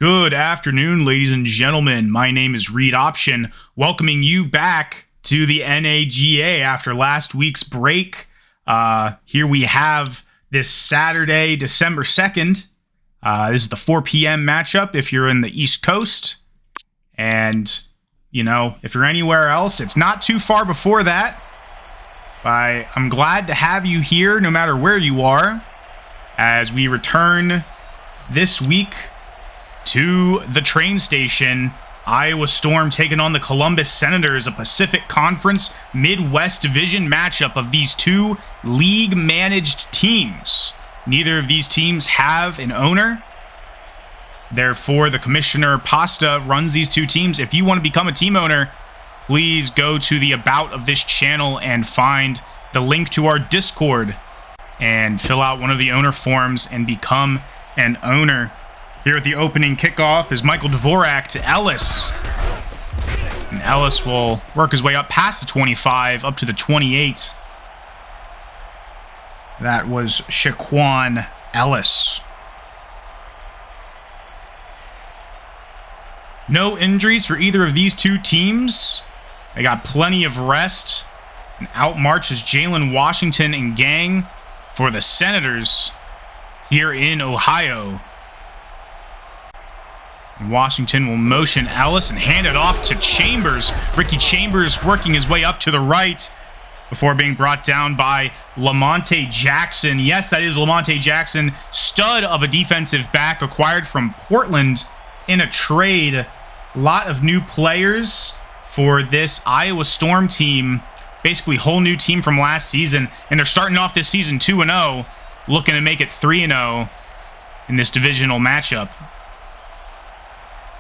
Good afternoon, ladies and gentlemen. My name is Reed Option, welcoming you back to the NAGA after last week's break. Here we have this Saturday, December 2nd. This is the 4 p.m. matchup if you're in the East Coast. And, if you're anywhere else, it's not too far before that. I'm glad to have you here no matter where you are as we return this week to the train station. Iowa Storm taking on the Columbus Senators, a Pacific Conference Midwest Division matchup of these two league-managed teams. Neither of these teams have an owner. Therefore, the Commissioner Pasta runs these two teams. If you want to become a team owner, please go to the About of this channel and find the link to our Discord and fill out one of the owner forms and become an owner. Here at the opening kickoff is Michael Dvorak to Ellis. And Ellis will work his way up past the 25, up to the 28. That was Shaquan Ellis. No injuries for either of these two teams. They got plenty of rest. And out marches Jalen Washington and gang for the Senators here in Ohio. Washington will motion Ellis and hand it off to Chambers. Ricky Chambers working his way up to the right before being brought down by Lamonte Jackson. Yes, that is Lamonte Jackson, stud of a defensive back acquired from Portland in a trade. A lot of new players for this Iowa Storm team. Basically, whole new team from last season. And they're starting off this season 2-0, looking to make it 3-0 in this divisional matchup.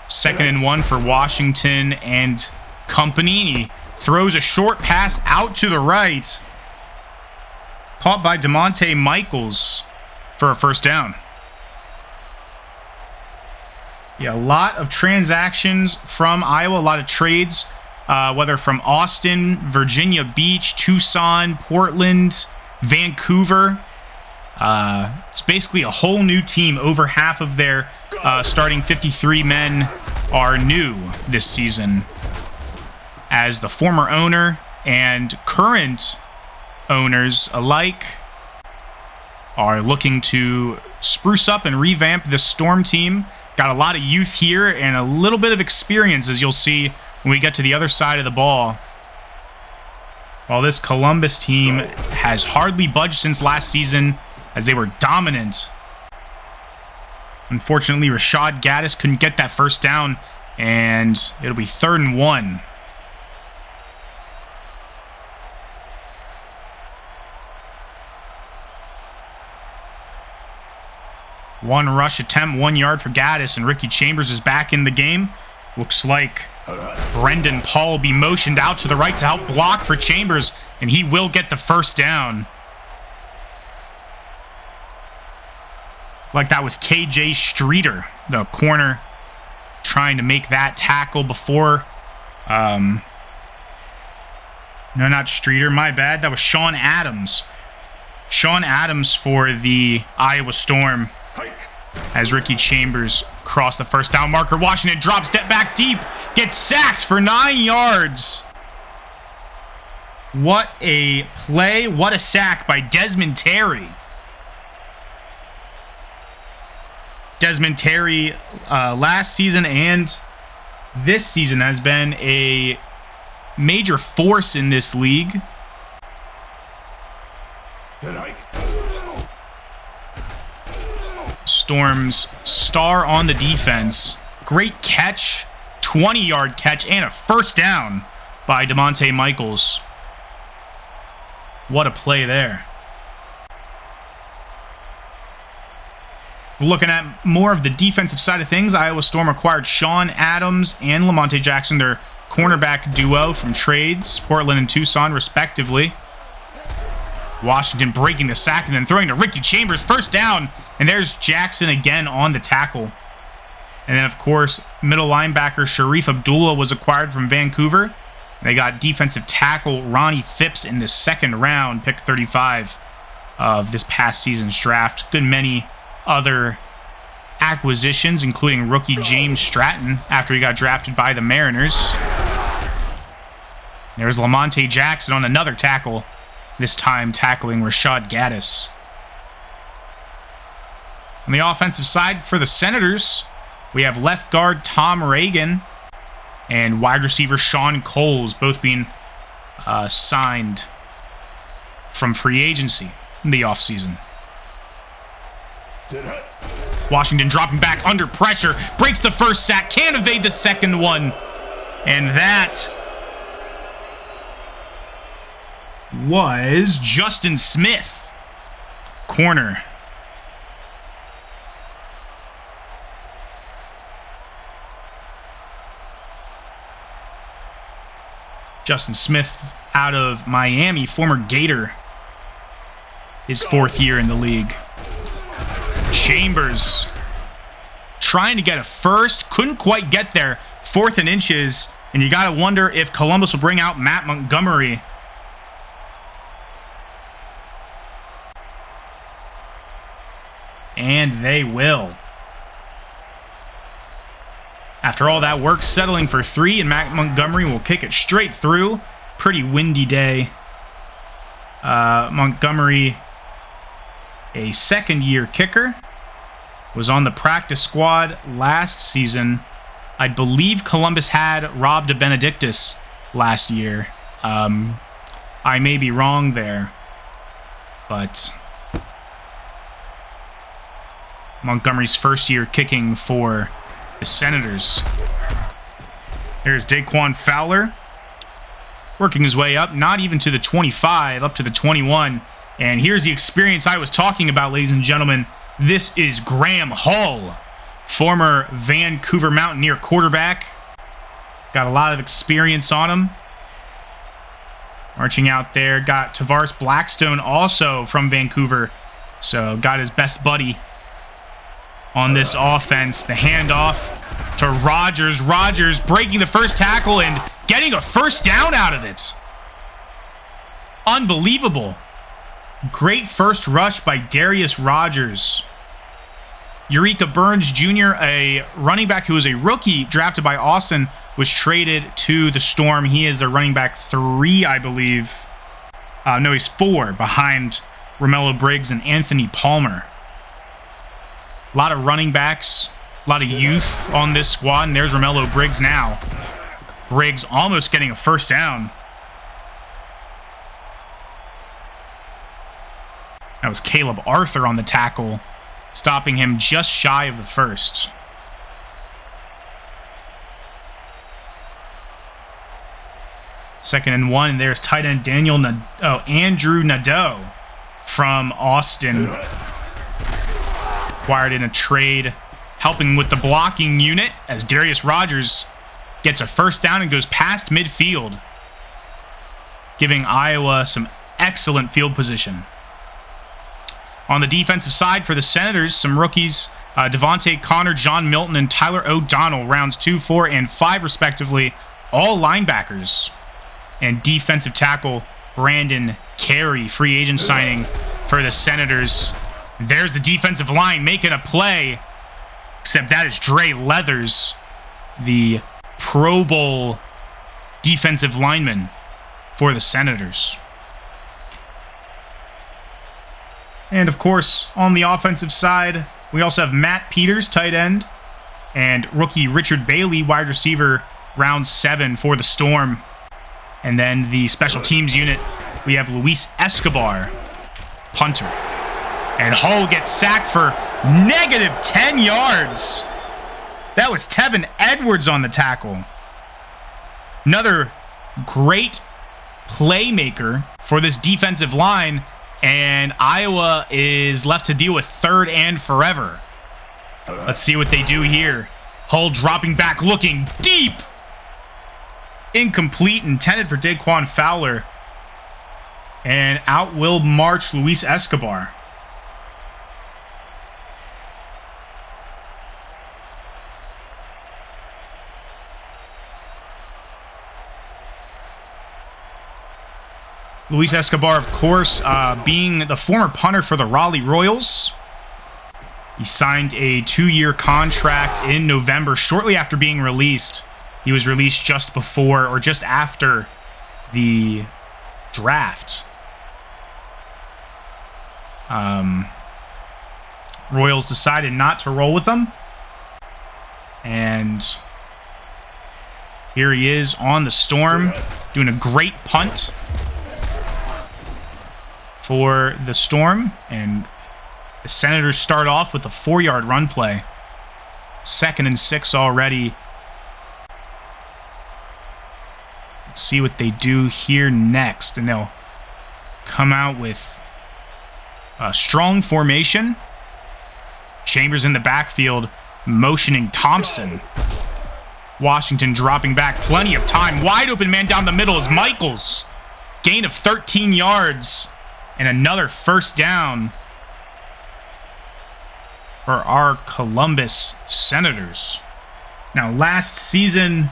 2nd and 1 for Washington and company. He throws a short pass out to the right. Caught by DeMonte Michaels for a first down. Yeah, a lot of transactions from Iowa, a lot of trades, whether from Austin, Virginia Beach, Tucson, Portland, Vancouver. It's basically a whole new team. Over half of their starting 53 men are new this season, as the former owner and current owners alike are looking to spruce up and revamp the Storm team. Got a lot of youth here and a little bit of experience, as you'll see when we get to the other side of the ball. While this Columbus team has hardly budged since last season, as they were dominant. Unfortunately, Rashad Gaddis couldn't get that first down, and it'll be 3rd and 1. One rush attempt, 1 yard for Gaddis, and Ricky Chambers is back in the game. Looks like Brendan Paul will be motioned out to the right to help block for Chambers, and he will get the first down. Like that was KJ Streeter, the corner, trying to make that tackle before. No, not Streeter, my bad. That was Sean Adams. Sean Adams for the Iowa Storm. As Ricky Chambers crossed the first down marker. Washington drops, step back deep, gets sacked for 9 yards. What a play, what a sack by Desmond Terry. Desmond Terry last season and this season has been a major force in this league. Storm's star on the defense. Great catch, 20-yard catch, and a first down by DeMonte Michaels. What a play there. Looking at more of the defensive side of things, Iowa Storm acquired Sean Adams and Lamonte Jackson, their cornerback duo from trades, Portland and Tucson, respectively. Washington breaking the sack and then throwing to Ricky Chambers. First down, and there's Jackson again on the tackle. And then, of course, middle linebacker Sharif Abdullah was acquired from Vancouver. They got defensive tackle Ronnie Phipps in the 2nd round, pick 35 of this past season's draft. Good many other acquisitions, including rookie James Stratton after he got drafted by the Mariners. There's Lamonte Jackson on another tackle, this time tackling Rashad Gaddis. On the offensive side for the Senators, we have left guard Tom Reagan and wide receiver Sean Coles, both being signed from free agency in the offseason. Washington dropping back under pressure, breaks the first sack, can't evade the second one. And that was Justin Smith, corner. Justin Smith out of Miami, former Gator, his 4th year in the league. Chambers trying to get a first, couldn't quite get there. 4th and inches, and you got to wonder if Columbus will bring out Matt Montgomery. And they will. After all that work, settling for 3, and Matt Montgomery will kick it straight through. Pretty windy day. Montgomery, a 2nd-year kicker, was on the practice squad last season. I believe Columbus had Rob DeBenedictis last year. I may be wrong there, but Montgomery's 1st year kicking for the Senators. There's Daquan Fowler working his way up, not even to the 25, up to the 21. And here's the experience I was talking about, ladies and gentlemen. This is Graham Hull, former Vancouver Mountaineer quarterback. Got a lot of experience on him. Marching out there, got Tavares Blackstone also from Vancouver. So got his best buddy on this offense. The handoff to Rogers. Rogers breaking the first tackle and getting a first down out of it. Unbelievable. Great first rush by Darius Rogers. Eureka Burns Jr., a running back who was a rookie drafted by Austin, was traded to the Storm. He is the running back 3, I believe. No, he's 4 behind Romello Briggs and Anthony Palmer. A lot of running backs, a lot of youth on this squad, and there's Romello Briggs now. Briggs almost getting a first down. That was Caleb Arthur on the tackle, stopping him just shy of the first. Second and 1, and there's tight end Andrew Nadeau from Austin. Acquired in a trade, helping with the blocking unit as Darius Rogers gets a first down and goes past midfield, giving Iowa some excellent field position. On the defensive side for the Senators, some rookies, Devontae Connor, John Milton, and Tyler O'Donnell, rounds 2, 4, and 5 respectively, all linebackers. And defensive tackle Brandon Carey, free agent signing for the Senators. There's the defensive line making a play, except that is Dre Leathers, the Pro Bowl defensive lineman for the Senators. And of course, on the offensive side, we also have Matt Peters, tight end, and rookie Richard Bailey, wide receiver, round 7 for the Storm. And then the special teams unit, we have Luis Escobar, punter. And Hull gets sacked for -10 yards. That was Tevin Edwards on the tackle. Another great playmaker for this defensive line, and Iowa is left to deal with 3rd and forever. Let's see what they do here. Hull dropping back, looking deep. Incomplete, intended for Daquan Fowler. And out will march Luis Escobar. Luis Escobar, of course, being the former punter for the Raleigh Royals. He signed a 2-year contract in November, shortly after being released. He was released just before or just after the draft. Royals decided not to roll with him. And here he is on the Storm, doing a great punt for the Storm. And the Senators start off with a 4-yard run play. 2nd and 6 already. Let's see what they do here next. And they'll come out with a strong formation. Chambers in the backfield, motioning Thompson. Washington dropping back. Plenty of time. Wide open man down the middle is Michaels. Gain of 13 yards. And another first down for our Columbus Senators. Now, last season,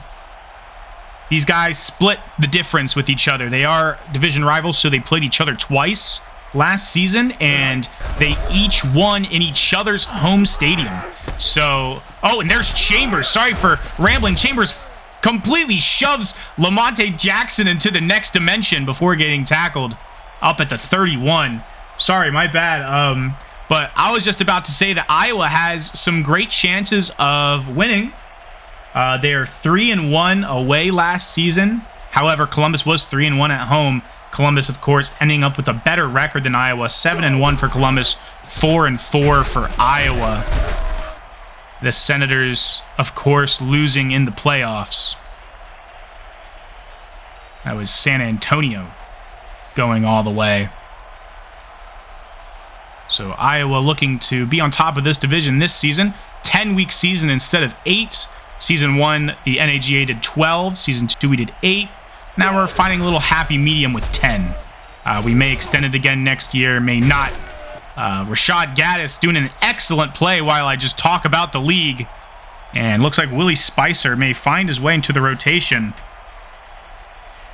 these guys split the difference with each other. They are division rivals, so they played each other twice last season, and they each won in each other's home stadium. So, oh, and there's Chambers. Sorry for rambling. Chambers completely shoves Lamonte Jackson into the next dimension before getting tackled up at the 31. Sorry, my bad. But I was just about to say that Iowa has some great chances of winning. They are 3-1 away last season. However, Columbus was 3-1 at home. Columbus, of course, ending up with a better record than Iowa. 7-1 for Columbus, 4-4 for Iowa. The Senators, of course, losing in the playoffs. That was San Antonio going all the way. So Iowa looking to be on top of this division this season. 10-week season instead of 8. Season 1, the NAGA did 12. Season 2, we did 8. Now we're finding a little happy medium with 10. We may extend it again next year, may not. Rashad Gaddis doing an excellent play while I just talk about the league. And looks like Willie Spicer may find his way into the rotation.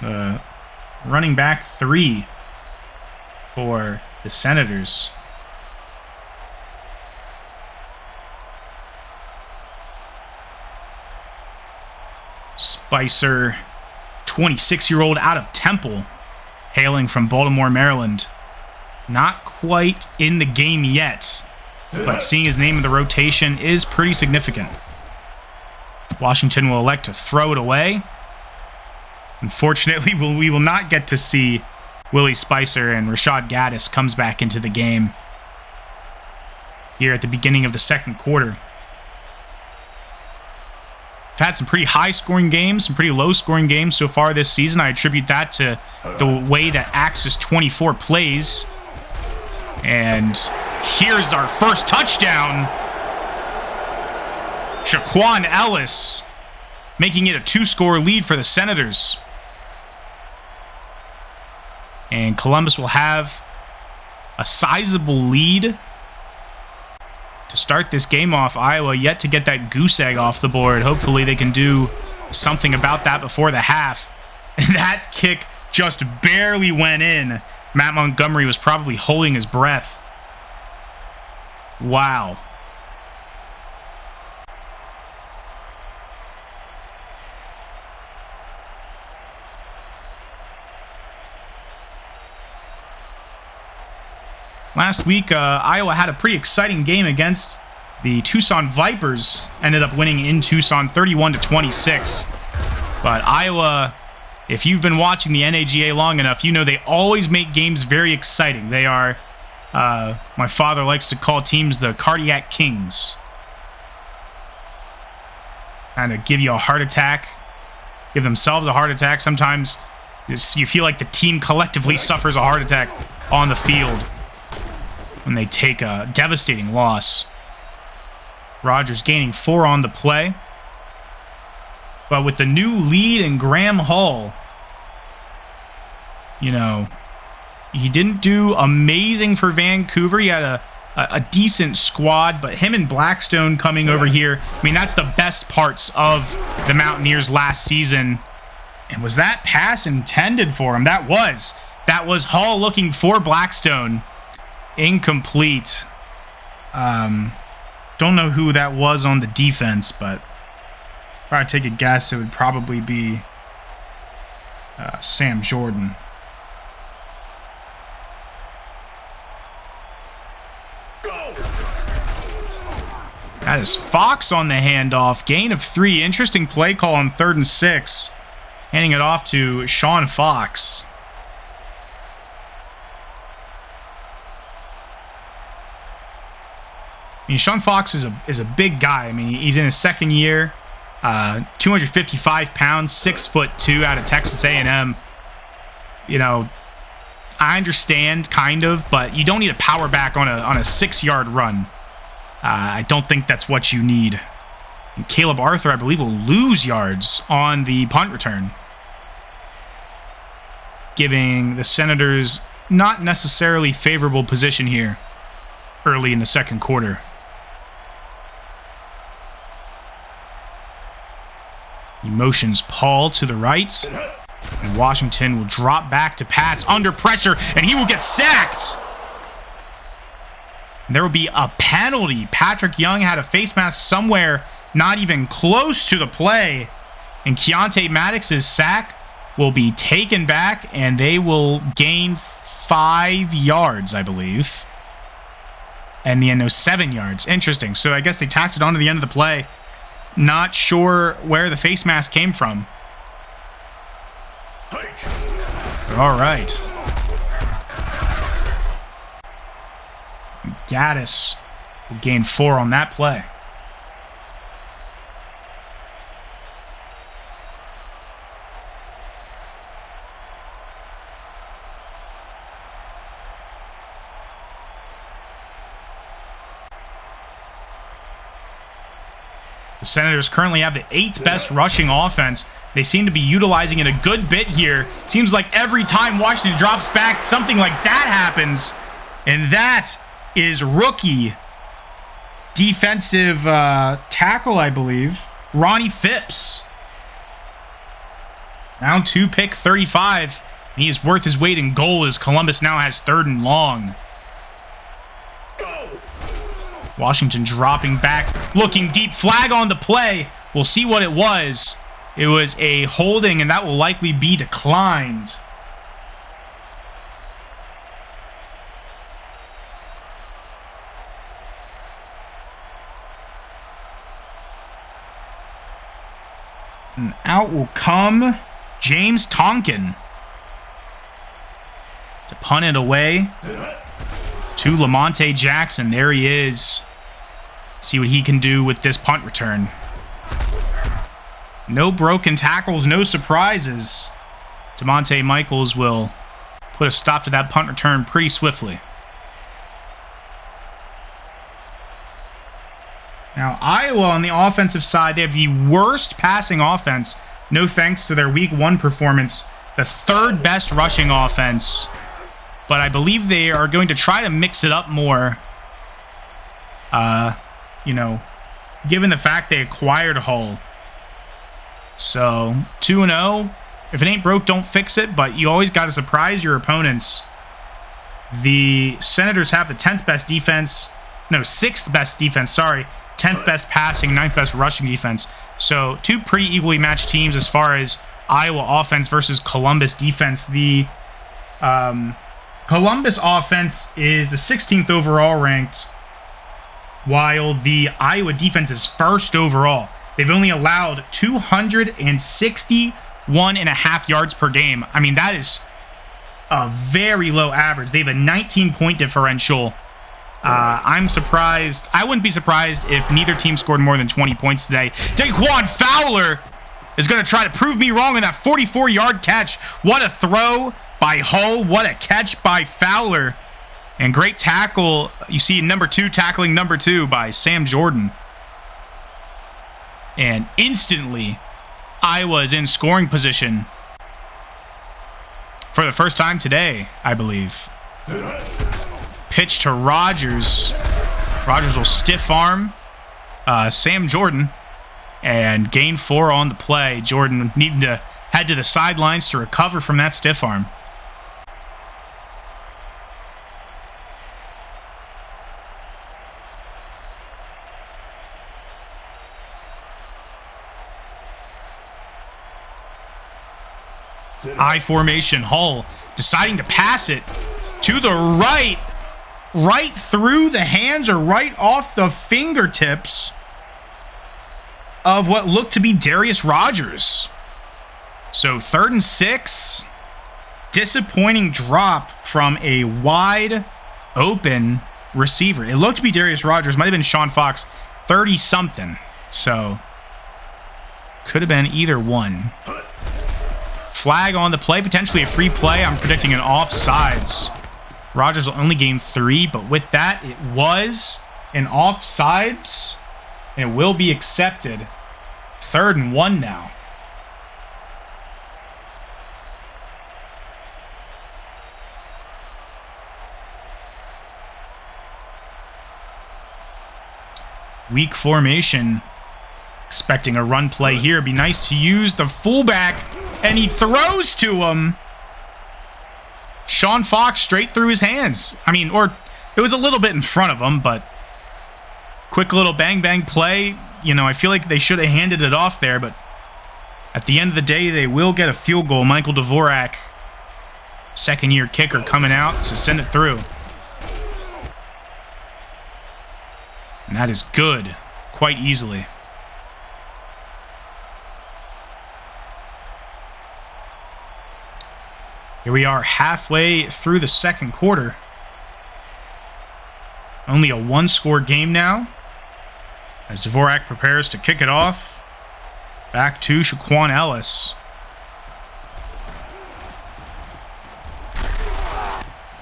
Running back 3 for the Senators. Spicer, 26-year-old out of Temple, hailing from Baltimore, Maryland. Not quite in the game yet, but seeing his name in the rotation is pretty significant. Washington will elect to throw it away. Unfortunately, we will not get to see Willie Spicer, and Rashad Gaddis comes back into the game here at the beginning of the second quarter. We've had some pretty high-scoring games, some pretty low-scoring games so far this season. I attribute that to the way that Axis 24 plays. And here's our first touchdown. Shaquan Ellis making it a 2-score lead for the Senators. And Columbus will have a sizable lead to start this game off. Iowa yet to get that goose egg off the board. Hopefully they can do something about that before the half. And that kick just barely went in. Matt Montgomery was probably holding his breath. Wow. Last week, Iowa had a pretty exciting game against the Tucson Vipers. Ended up winning in Tucson 31-26. But Iowa, if you've been watching the NAGA long enough, you know they always make games very exciting. They are, my father likes to call teams the Cardiac Kings. Kind of give you a heart attack, give themselves a heart attack. Sometimes you feel like the team collectively suffers a heart attack on the field when they take a devastating loss. Rogers gaining 4 on the play. But with the new lead in Graham Hall, you know, he didn't do amazing for Vancouver. He had a decent squad, but him and Blackstone coming over here, I mean, that's the best parts of the Mountaineers last season. And was that pass intended for him? That was Hall looking for Blackstone. Incomplete. Don't know who that was on the defense, but if I take a guess, it would probably be Sam Jordan. That is Fox on the handoff. Gain of 3. Interesting play call on 3rd and 6. Handing it off to Sean Fox. I mean, Sean Fox is a big guy. I mean, he's in his 2nd year. 255 pounds, 6'2" out of Texas A&M. You know, I understand, kind of, but you don't need a power back on a 6-yard run. I don't think that's what you need. And Caleb Arthur, I believe, will lose yards on the punt return, giving the Senators not necessarily favorable position here early in the 2nd quarter. He motions Paul to the right, and Washington will drop back to pass under pressure, and he will get sacked. There will be a penalty. Patrick Young had a face mask somewhere not even close to the play, and Keontae Maddox's sack will be taken back, and they will gain 5 yards, I believe. And the end, no, 7 yards. Interesting. So I guess they tacked it on to the end of the play. Not sure where the face mask came from. All right. Gaddis will gain 4 on that play. The Senators currently have the 8th best rushing offense. They seem to be utilizing it a good bit here. Seems like every time Washington drops back, something like that happens. And that is rookie defensive tackle, I believe, Ronnie Phipps. Round 2 pick 35. And he is worth his weight in gold as Columbus now has 3rd and long. Washington dropping back, looking deep, flag on the play. We'll see what it was. It was a holding, and that will likely be declined. And out will come James Tonkin to punt it away to Lamonte Jackson. There he is. Let's see what he can do with this punt return. No broken tackles, no surprises. DeMonte Michaels will put a stop to that punt return pretty swiftly. Now, Iowa on the offensive side, they have the worst passing offense. No thanks to their Week 1 performance. The 3rd best rushing offense. But I believe they are going to try to mix it up more. You know, given the fact they acquired Hull. So, 2-0. If it ain't broke, don't fix it. But you always got to surprise your opponents. The Senators have the 10th best defense. No, 6th best defense, sorry. 10th best passing, 9th best rushing defense. So, 2 pretty equally matched teams as far as Iowa offense versus Columbus defense. The Columbus offense is the 16th overall ranked, while the Iowa defense is 1st overall. They've only allowed 261.5 yards per game. I mean, that is a very low average. They have a 19-point differential. I'm surprised. I wouldn't be surprised if neither team scored more than 20 points today. Daquan Fowler is going to try to prove me wrong in that 44-yard catch. What a throw by Hull. What a catch by Fowler. And great tackle. You see number 2 tackling number 2 by Sam Jordan. And instantly, Iowa is in scoring position for the first time today, I believe. Pitch to Rogers. Rogers will stiff arm Sam Jordan and gain 4 on the play. Jordan needing to head to the sidelines to recover from that stiff arm. I formation. Hull deciding to pass it to the right. Right through the hands or right off the fingertips of what looked to be Darius Rogers. So 3rd and 6. Disappointing drop from a wide open receiver. It looked to be Darius Rogers. Might have been Sean Fox. 30-something. So could have been either one. Flag on the play. Potentially a free play. I'm predicting an offsides. Rogers will only gain 3, but with that, it was an offsides, and it will be accepted. 3rd and 1 now. Weak formation. Expecting a run play here. It'd be nice to use the fullback, and he throws to him. Sean Fox straight through his hands. I mean, or it was a little bit in front of him, but quick little bang-bang play. You know, I feel like they should have handed it off there, but at the end of the day, they will get a field goal. Michael Dvorak, second-year kicker, coming out to send it through. And that is good, quite easily. Here we are halfway through the second quarter. Only a 1-score game now. As Dvorak prepares to kick it off. Back to Shaquan Ellis.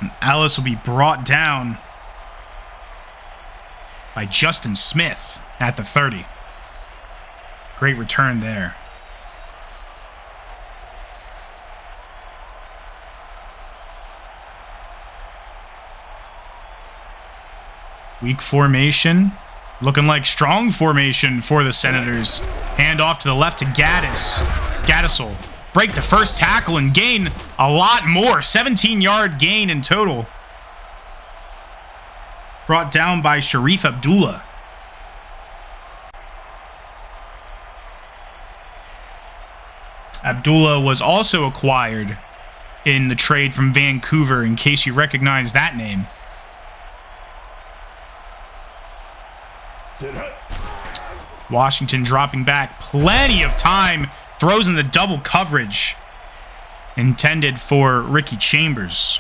And Ellis will be brought down by Justin Smith at the 30. Great return there. Weak formation. Looking like strong formation for the Senators. Hand off to the left to Gaddis. Gaddis will break the first tackle and gain a lot more. 17-yard gain in total. Brought down by Sharif Abdullah. Abdullah was also acquired in the trade from Vancouver, in case you recognize that name. Washington dropping back. Plenty of time. Throws in the double coverage intended for Ricky Chambers.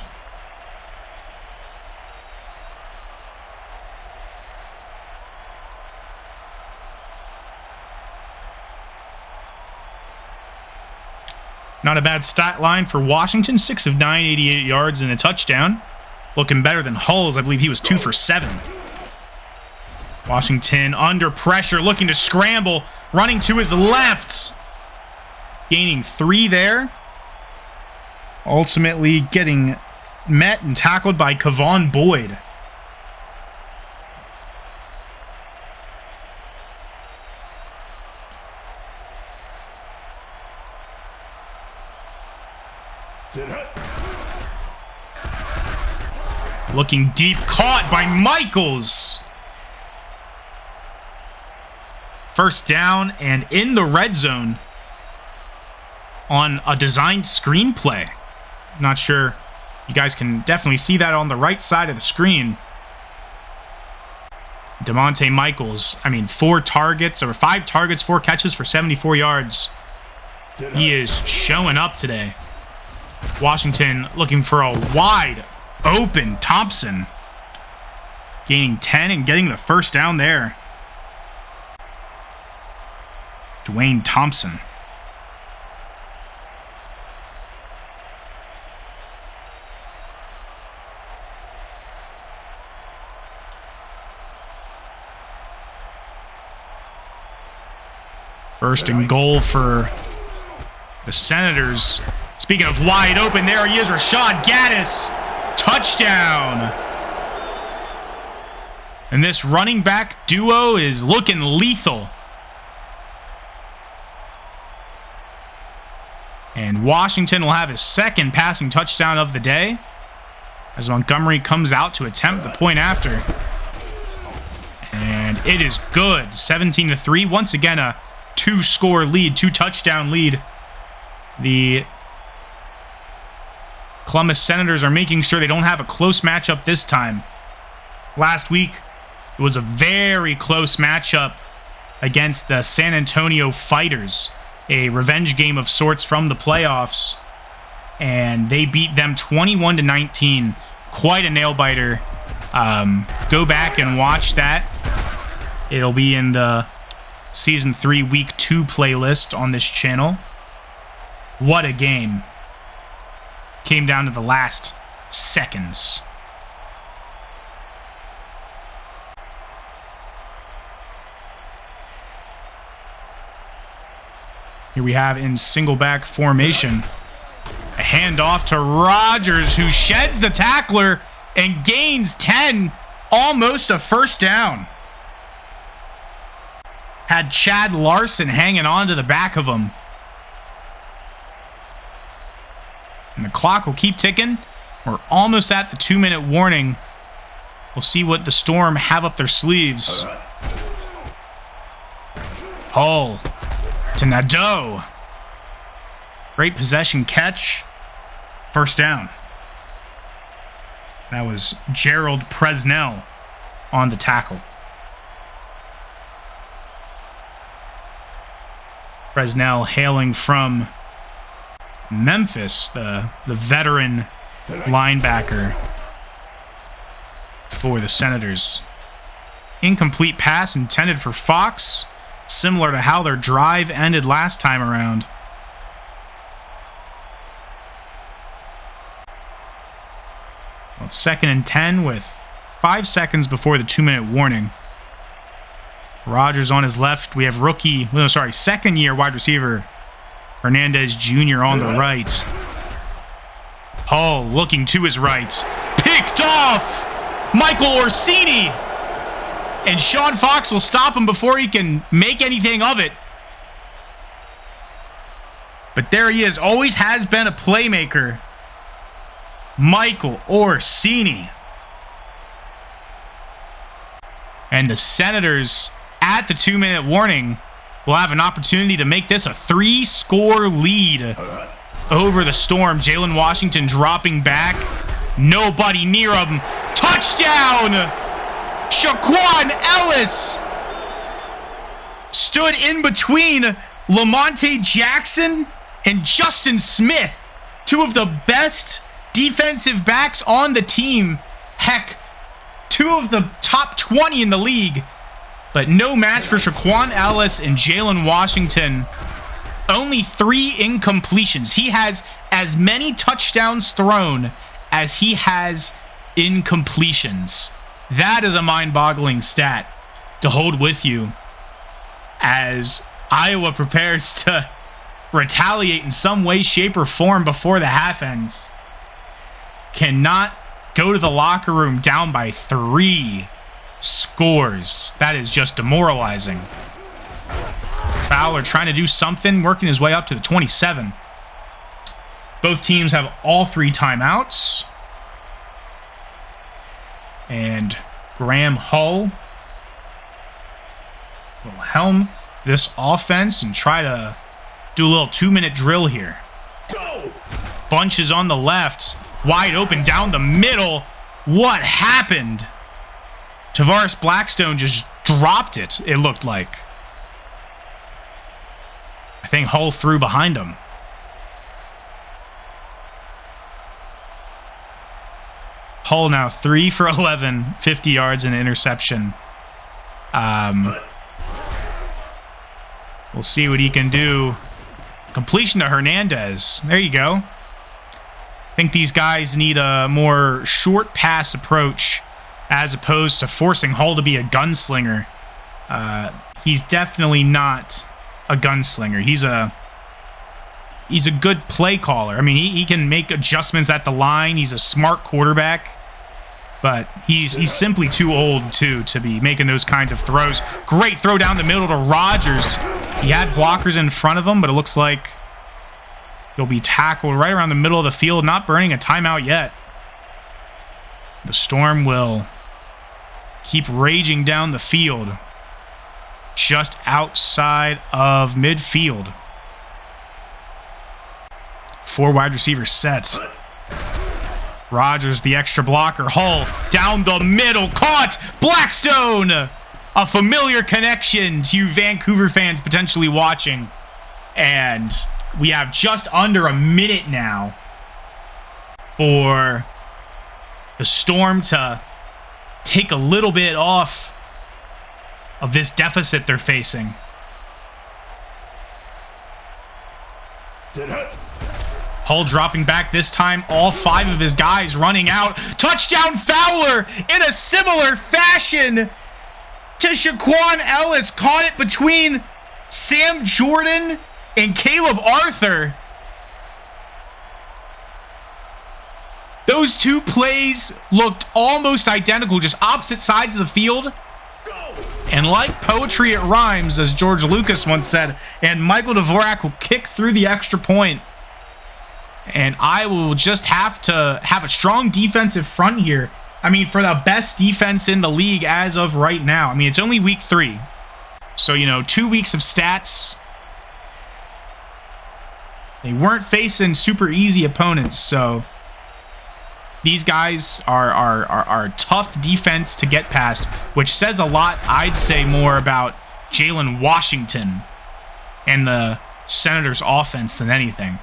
Not a bad stat line for Washington. 6 of 9, 88 yards and a touchdown. Looking better than Hull's. I believe he was 2 for 7. Washington under pressure, looking to scramble, running to his left. Gaining 3 there. Ultimately getting met and tackled by Kevon Boyd. Looking deep, caught by Michaels. First down and in the red zone on a designed screenplay. Not sure. You guys can definitely see that on the right side of the screen. DeMonte Michaels, 4 targets, or 5 targets, 4 catches for 74 yards. He is showing up today. Washington looking for a wide open Thompson. Gaining 10 and getting the first down there. Dwayne Thompson. First and goal for the Senators. Speaking of wide open, there he is, Rashad Gaddis. Touchdown. And this running back duo is looking lethal. And Washington will have his second passing touchdown of the day as Montgomery comes out to attempt the point after. And it is good. 17-3. Once again, a 2-score lead, 2-touchdown lead. The Columbus Senators are making sure they don't have a close matchup this time. Last week, it was a very close matchup against the San Antonio Fighters, a revenge game of sorts from the playoffs, and they beat them 21-19. Quite a nail-biter. Go back and watch that. It'll be in the Season 3 Week 2 playlist on this channel. What a game. Came down to the last seconds. Here we have in single back formation. A handoff to Rogers, who sheds the tackler and gains 10. Almost a first down. Had Chad Larson hanging on to the back of him. And the clock will keep ticking. We're almost at the 2-minute warning. We'll see what the Storm have up their sleeves. Hull to Nadeau. Great possession catch. First down. That was Gerald Presnell on the tackle. Presnell hailing from Memphis, the veteran linebacker for the Senators. Incomplete pass intended for Fox, similar to how their drive ended last time around. Well, 2nd and 10 with 5 seconds before the 2-minute warning. Rogers on his left. We have second-year wide receiver Hernandez Jr. on the right. Hull looking to his right. Picked off! Michael Orsini! And Sean Fox will stop him before he can make anything of it. But there he is. Always has been a playmaker. Michael Orsini. And the Senators, at the 2-minute warning, will have an opportunity to make this a 3-score lead over the Storm. Jalen Washington dropping back. Nobody near him. Touchdown! Shaquan Ellis stood in between Lamonte Jackson and Justin Smith, two of the best defensive backs on the team. Heck, two of the top 20 in the league. But no match for Shaquan Ellis and Jalen Washington. Only 3 incompletions. He has as many touchdowns thrown as he has incompletions. That is a mind-boggling stat to hold with you as Iowa prepares to retaliate in some way, shape, or form before the half ends. Cannot go to the locker room down by 3 scores. That is just demoralizing. Fowler trying to do something, working his way up to the 27. Both teams have all 3 timeouts. And Graham Hull will helm this offense and try to do a little 2-minute drill here. Bunches on the left. Wide open down the middle. What happened? Tavares Blackstone just dropped it, it looked like. I think Hull threw behind him. Hull now 3 for 11, 50 yards and an interception. We'll see what he can do. Completion to Hernandez. There you go. I think these guys need a more short pass approach as opposed to forcing Hull to be a gunslinger. He's definitely not a gunslinger. He's a good play caller. I mean, he can make adjustments at the line. He's a smart quarterback. But he's simply too old, too, to be making those kinds of throws. Great throw down the middle to Rogers. He had blockers in front of him, but it looks like he'll be tackled right around the middle of the field, not burning a timeout yet. The Storm will keep raging down the field, just outside of midfield. 4 wide receiver sets. Rogers, the extra blocker. Hull down the middle. Caught. Blackstone. A familiar connection to you Vancouver fans potentially watching. And we have just under a minute now for the Storm to take a little bit off of this deficit they're facing. Hull dropping back this time. All 5 of his guys running out. Touchdown Fowler in a similar fashion to Shaquan Ellis. Caught it between Sam Jordan and Caleb Arthur. Those 2 plays looked almost identical, just opposite sides of the field. And like poetry, it rhymes, as George Lucas once said. And Michael Dvorak will kick through the extra point. And I will just have to have a strong defensive front here. I mean, for the best defense in the league as of right now. I mean, it's only week 3. So, 2 weeks of stats. They weren't facing super easy opponents, so these guys are tough defense to get past, which says a lot, I'd say, more about Jalen Washington and the Senators' offense than anything.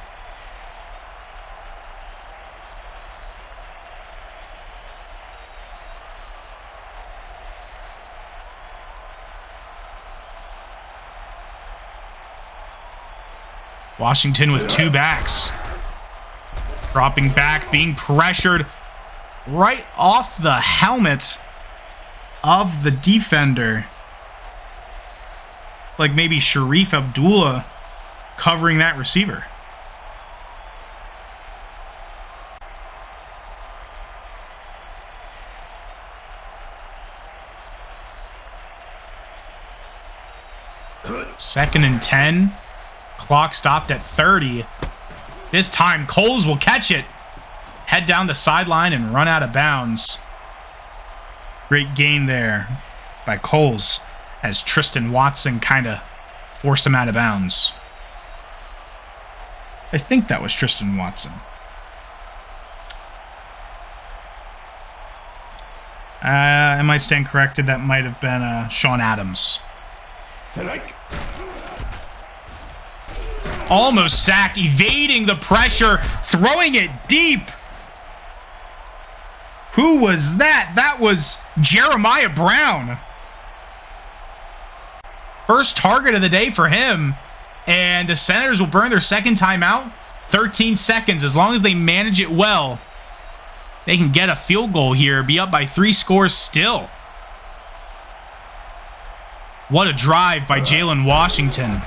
Washington with 2 backs. Dropping back, being pressured right off the helmet of the defender. Like maybe Sharif Abdullah covering that receiver. Second and 10. Clock stopped at 30. This time, Coles will catch it. Head down the sideline and run out of bounds. Great gain there by Coles as Tristan Watson kind of forced him out of bounds. I think that was Tristan Watson. I might stand corrected. That might have been Sean Adams. Almost sacked, evading the pressure, throwing it deep. Who was that? That was Jeremiah Brown. First target of the day for him. And the Senators will burn their second timeout. 13 seconds. As long as they manage it well, they can get a field goal here. Be up by 3 scores still. What a drive by Jalen Washington.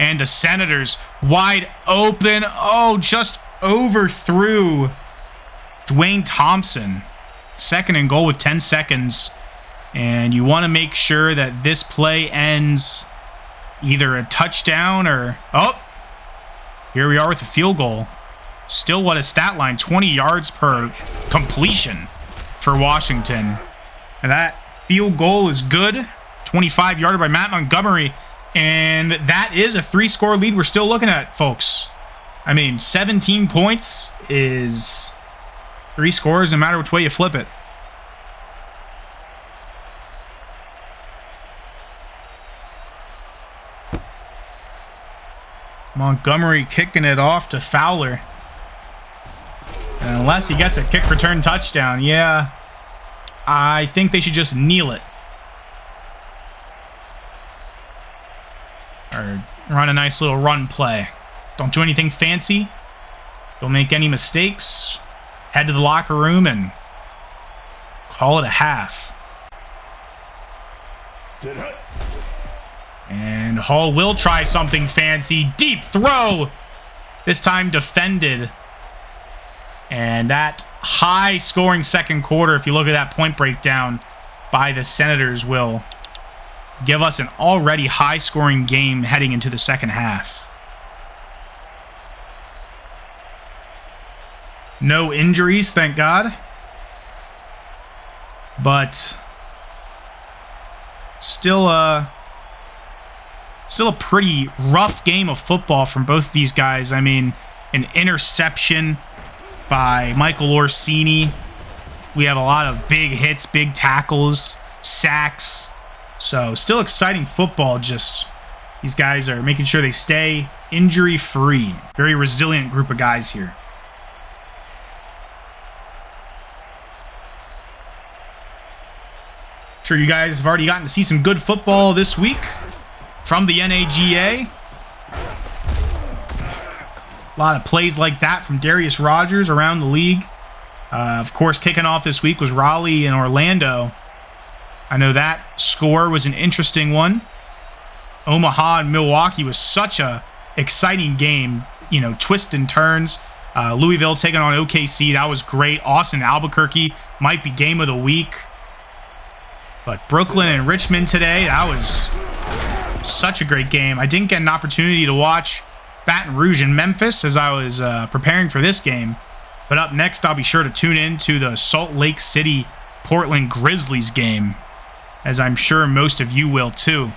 And the Senators wide open. Oh, just overthrew Dwayne Thompson. Second and goal with 10 seconds. And you want to make sure that this play ends either a touchdown or... Oh, here we are with a field goal. Still what a stat line. 20 yards per completion for Washington. And that field goal is good. 25-yarder by Matt Montgomery. And that is a 3-score lead we're still looking at, folks. I mean, 17 points is 3 scores no matter which way you flip it. Montgomery kicking it off to Fowler. And unless he gets a kick return touchdown, yeah, I think they should just kneel it. Or run a nice little run play. Don't do anything fancy. Don't make any mistakes. Head to the locker room and call it a half. And Hull will try something fancy. Deep throw. This time defended. And that high-scoring second quarter, if you look at that point breakdown by the Senators, will give us an already high-scoring game heading into the second half. No injuries, thank God. But still a pretty rough game of football from both these guys. I mean, an interception by Michael Orsini. We have a lot of big hits, big tackles, sacks. So still exciting football. Just these guys are making sure they stay injury-free. Very resilient group of guys here. Sure, you guys have already gotten to see some good football this week from the NAGA. A lot of plays like that from Darius Rogers around the league. Of course, kicking off this week was Raleigh and Orlando. I know that score was an interesting one. Omaha and Milwaukee was such a exciting game. You know, twists and turns. Louisville taking on OKC. That was great. Austin Albuquerque might be game of the week. But Brooklyn and Richmond today, that was such a great game. I didn't get an opportunity to watch Baton Rouge and Memphis as I was preparing for this game. But up next, I'll be sure to tune in to the Salt Lake City Portland Grizzlies game, as I'm sure most of you will too.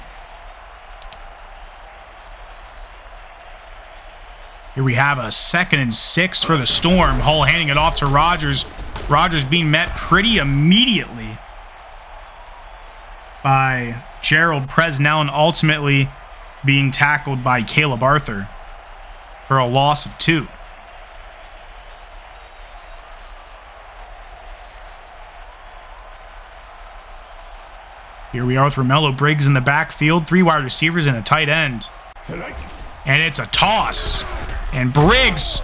Here we have a 2nd and 6 for the Storm. Hull handing it off to Rogers. Rogers being met pretty immediately by Gerald Presnell and ultimately being tackled by Caleb Arthur for a loss of 2. Here we are with Romello Briggs in the backfield, 3 wide receivers and a tight end. And it's a toss. And Briggs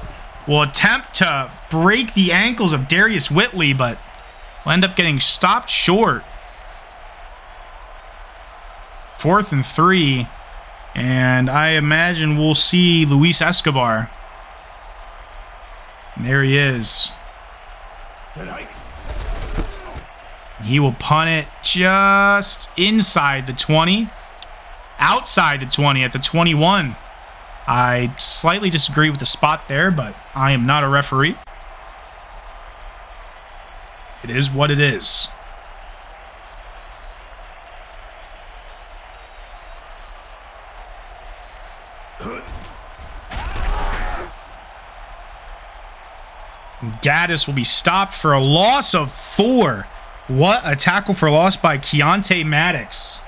will attempt to break the ankles of Darius Whitley, but will end up getting stopped short. 4th and 3, and I imagine we'll see Luis Escobar. And there he is. He will punt it just inside the 20, outside the 20 at the 21. I slightly disagree with the spot there, but I am not a referee. It is what it is. Gaddis will be stopped for a loss of 4. What a tackle for loss by Keontae Maddox.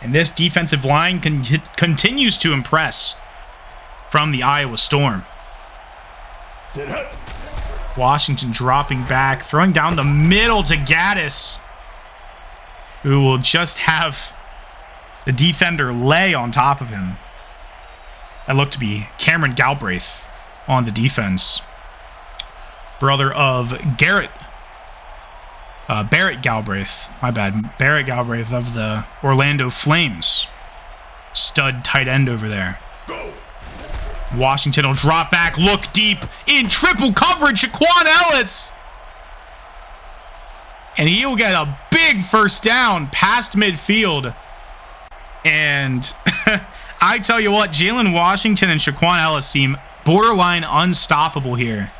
And this defensive line continues to impress from the Iowa Storm. Washington dropping back, throwing down the middle to Gaddis, who will just have the defender lay on top of him. That looked to be Cameron Galbraith on the defense. Brother of Barrett Galbraith. My bad. Barrett Galbraith of the Orlando Flames. Stud tight end over there. Washington will drop back, look deep, in triple coverage, Shaquan Ellis. And he'll get a big first down past midfield. And I tell you what, Jalen Washington and Shaquan Ellis seem borderline unstoppable here.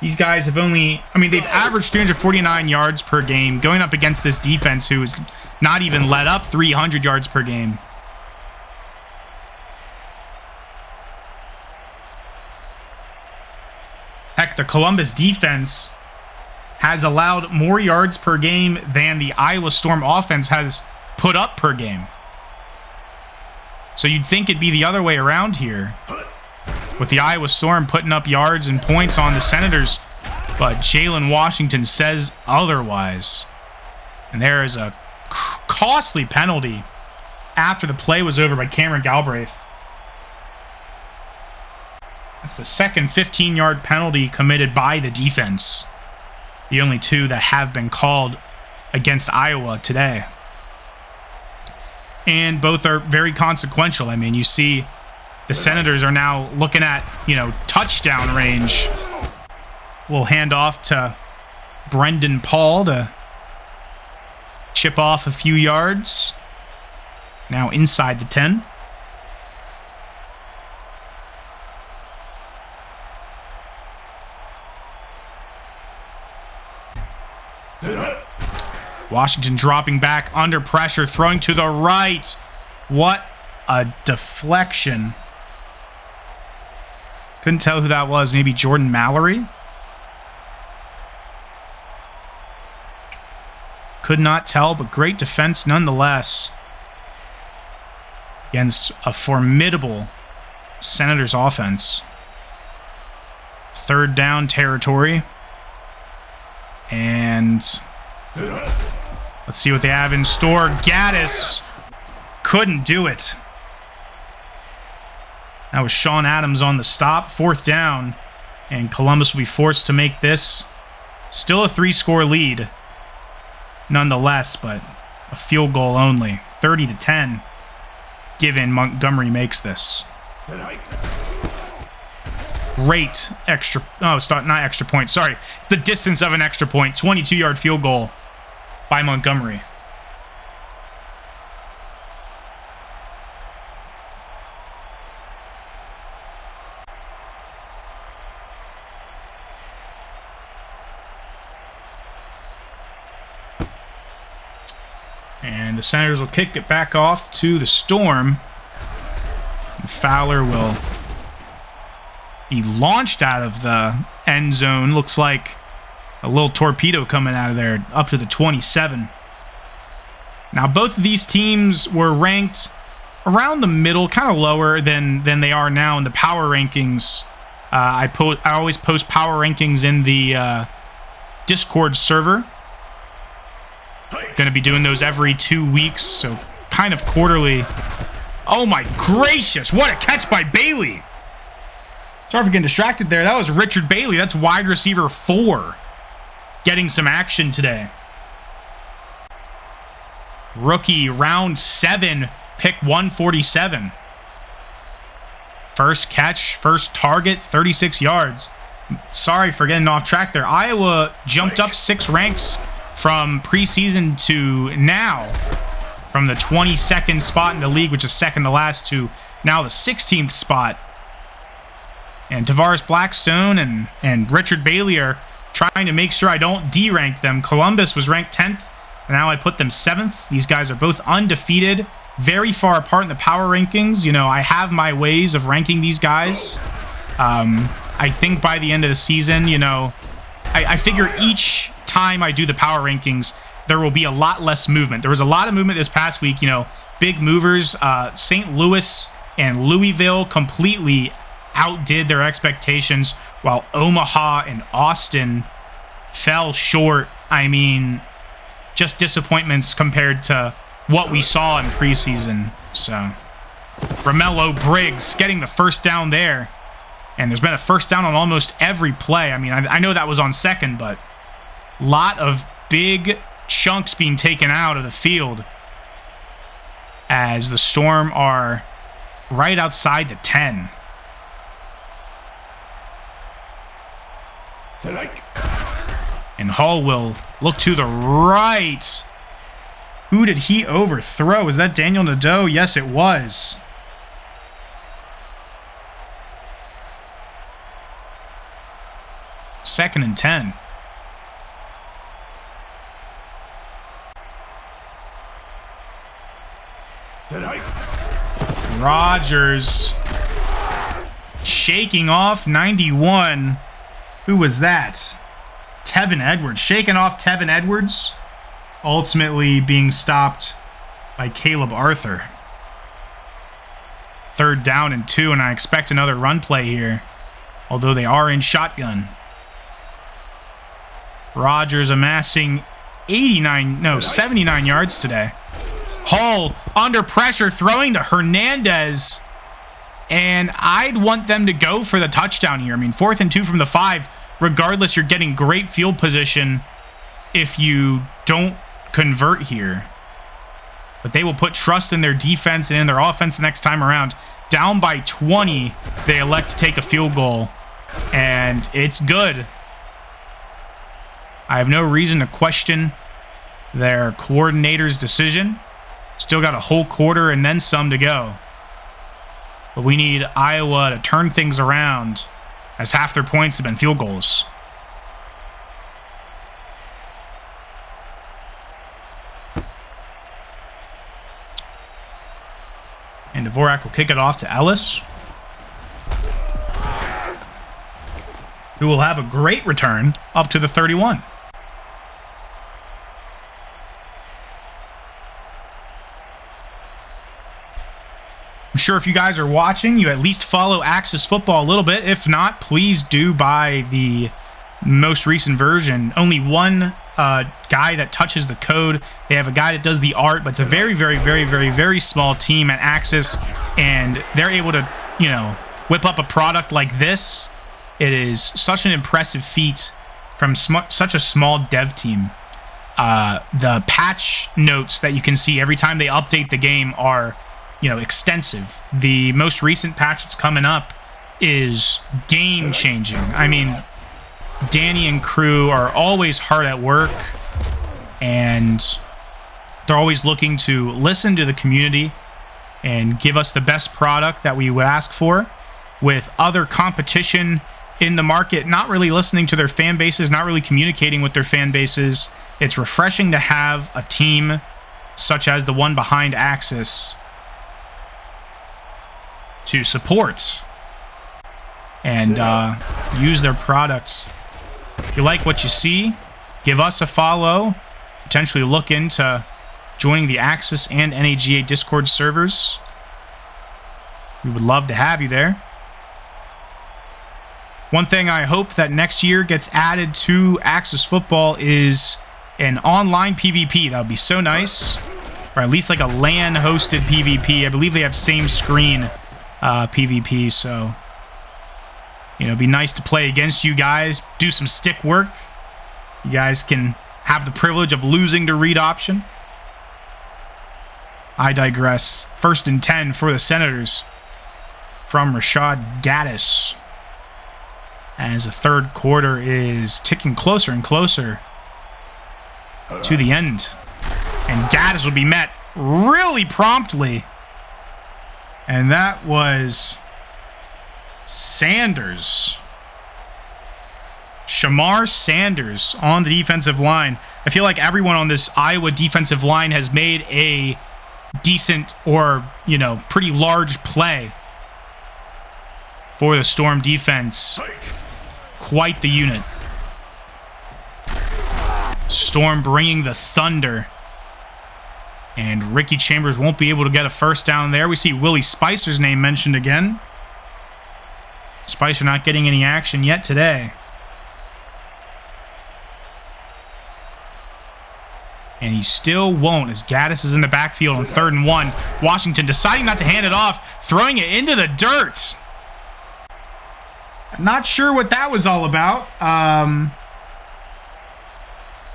These guys have only, they've averaged 349 yards per game going up against this defense who is not even let up 300 yards per game. Heck, the Columbus defense has allowed more yards per game than the Iowa Storm offense has put up per game. So you'd think it'd be the other way around here, with the Iowa Storm putting up yards and points on the Senators, but Jalen Washington says otherwise. And there is a costly penalty after the play was over by Cameron Galbraith. That's the second 15-yard penalty committed by the defense. The only 2 that have been called against Iowa today. And both are very consequential. You see the Senators are now looking at, touchdown range. We'll hand off to Brendan Paul to chip off a few yards. Now inside the 10. Washington dropping back under pressure, throwing to the right. What a deflection. Couldn't tell who that was. Maybe Jordan Mallory? Could not tell, but great defense nonetheless against a formidable Senators offense. Third down territory. And let's see what they have in store. Gaddis couldn't do it. That was Sean Adams on the stop. Fourth down. And Columbus will be forced to make this still a 3-score lead. Nonetheless, but a field goal only. 30-10. Given Montgomery makes this. Great extra... Oh, it's not extra point. Sorry. The distance of an extra point. 22-yard field goal by Montgomery. And the Senators will kick it back off to the Storm. And Fowler will be launched out of the end zone. Looks like a little torpedo coming out of there up to the 27. Now, both of these teams were ranked around the middle, kind of lower than they are now in the power rankings. I always post power rankings in the Discord server. Going to be doing those every 2 weeks, so kind of quarterly. Oh my gracious, what a catch by Bailey. Sorry for getting distracted there. That was Richard Bailey. That's wide receiver 4 getting some action today. Rookie, round 7, pick 147. First catch, first target, 36 yards. Sorry for getting off track there. Iowa jumped up 6 ranks from preseason to now. From the 22nd spot in the league, which is second to last, to now the 16th spot. And Tavares Blackstone and Richard Bailey are trying to make sure I don't D-rank them. Columbus was ranked 10th, and now I put them 7th. These guys are both undefeated, very far apart in the power rankings. You know, I have my ways of ranking these guys. I think by the end of the season, you know, I figure each time I do the power rankings, there will be a lot less movement. There was a lot of movement this past week, you know, big movers. St. Louis and Louisville completely outdid their expectations, while Omaha and Austin fell short. I mean, just disappointments compared to what we saw in preseason. So, Romello Briggs getting the first down there. And there's been a first down on almost every play. I mean, I know that was on second, but a lot of big chunks being taken out of the field as the Storm are right outside the 10. And Hall will look to the right. Who did he overthrow? Was that Daniel Nadeau? Yes, it was. Second and 10. Rodgers shaking off 91. Who was that? Tevin Edwards. Shaking off Tevin Edwards. Ultimately being stopped by Caleb Arthur. Third down and 2, and I expect another run play here. Although they are in shotgun. Rodgers amassing 79 yards today. Hall under pressure, throwing to Hernandez. And I'd want them to go for the touchdown here. I mean, 4th and 2 from the 5. Regardless, you're getting great field position if you don't convert here. But they will put trust in their defense and in their offense the next time around. Down by 20, they elect to take a field goal. And it's good. I have no reason to question their coordinator's decision. Still got a whole quarter and then some to go. But we need Iowa to turn things around, as half their points have been field goals. And Dvorak will kick it off to Ellis, who will have a great return up to the 31. I'm sure if you guys are watching, you at least follow Axis Football a little bit. If not, please do buy the most recent version. Only one guy that touches the code. They have a guy that does the art, but it's a very, very, very, very, very small team at Axis, and they're able to, you know, whip up a product like this. It is such an impressive feat from such a small dev team. The patch notes that you can see every time they update the game are, you know, extensive. The most recent patch that's coming up is game-changing. I mean, Danny and crew are always hard at work, and they're always looking to listen to the community and give us the best product that we would ask for. With other competition in the market not really listening to their fan bases, not really communicating with their fan bases, it's refreshing to have a team such as the one behind Axis to support and use their products. If you like what you see, give us a follow. Potentially look into joining the Axis and NAGA Discord servers. We would love to have you there. One thing I hope that next year gets added to Axis Football is an online PvP. That would be so nice. Or at least like a LAN-hosted PvP. I believe they have same screen PvP, so, you know, it'd be nice to play against you guys, do some stick work. You guys can have the privilege of losing to read option. I digress. 1st and 10 for the Senators from Rashad Gaddis, as the third quarter is ticking closer and closer to the end. And Gaddis will be met really promptly. And that was Sanders. Shamar Sanders on the defensive line. I feel like everyone on this Iowa defensive line has made a decent or, you know, pretty large play for the Storm defense. Quite the unit. Storm bringing the thunder. And Ricky Chambers won't be able to get a first down there. We see Willie Spicer's name mentioned again. Spicer not getting any action yet today. And he still won't, as Gaddis is in the backfield on 3rd and 1. Washington deciding not to hand it off, throwing it into the dirt. Not sure what that was all about.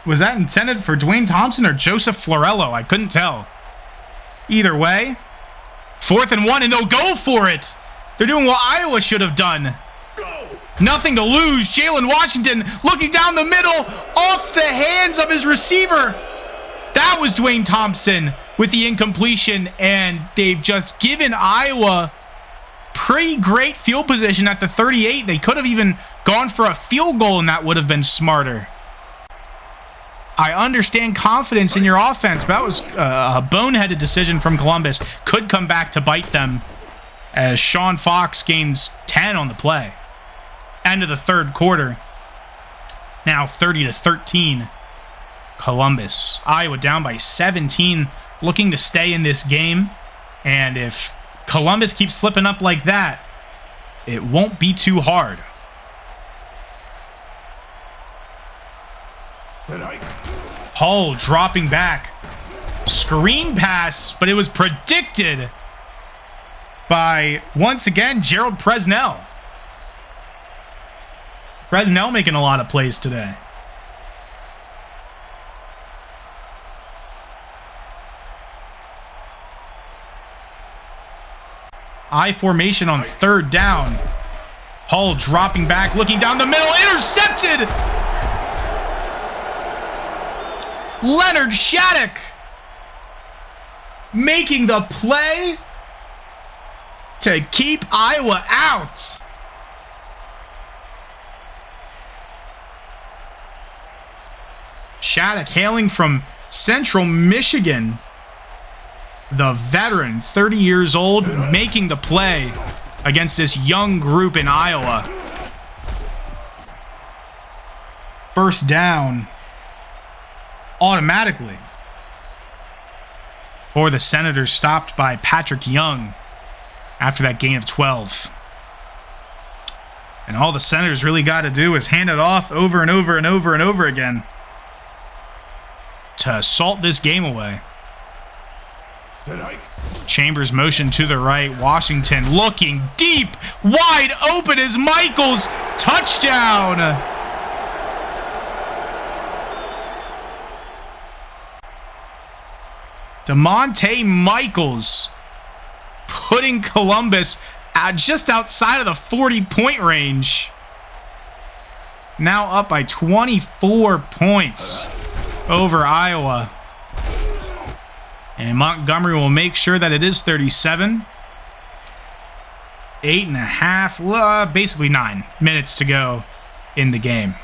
Was that intended for Dwayne Thompson or Joseph Florello? I couldn't tell. Either way, 4th and 1, and they'll go for it. They're doing what Iowa should have done. Nothing to lose. Jalen Washington looking down the middle, off the hands of his receiver. That was Dwayne Thompson with the incompletion, and they've just given Iowa pretty great field position at the 38. They could have even gone for a field goal, and that would have been smarter. I understand confidence in your offense, but that was a boneheaded decision from Columbus. Could come back to bite them as Sean Fox gains 10 on the play. End of the third quarter. Now 30-13. Columbus. Iowa down by 17, looking to stay in this game. And if Columbus keeps slipping up like that, it won't be too hard. Hull dropping back. Screen pass, but it was predicted by, once again, Gerald Presnell. Presnell making a lot of plays today. I formation on 3rd down. Hull dropping back, looking down the middle, intercepted! Leonard Shattuck making the play to keep Iowa out. Shattuck hailing from Central Michigan. the veteran, 30 years old, making the play against this young group in Iowa. First down automatically for the Senators, stopped by Patrick Young after that gain of 12. And all the Senators really got to do is hand it off over and over and over and over again to salt this game away. Chambers motion to the right. Washington looking deep. Wide open is Michaels. Touchdown. DeMonte Michaels putting Columbus just outside of the 40-point range. Now up by 24 points over Iowa. And Montgomery will make sure that it is 37. 8.5, basically 9 minutes to go in the game.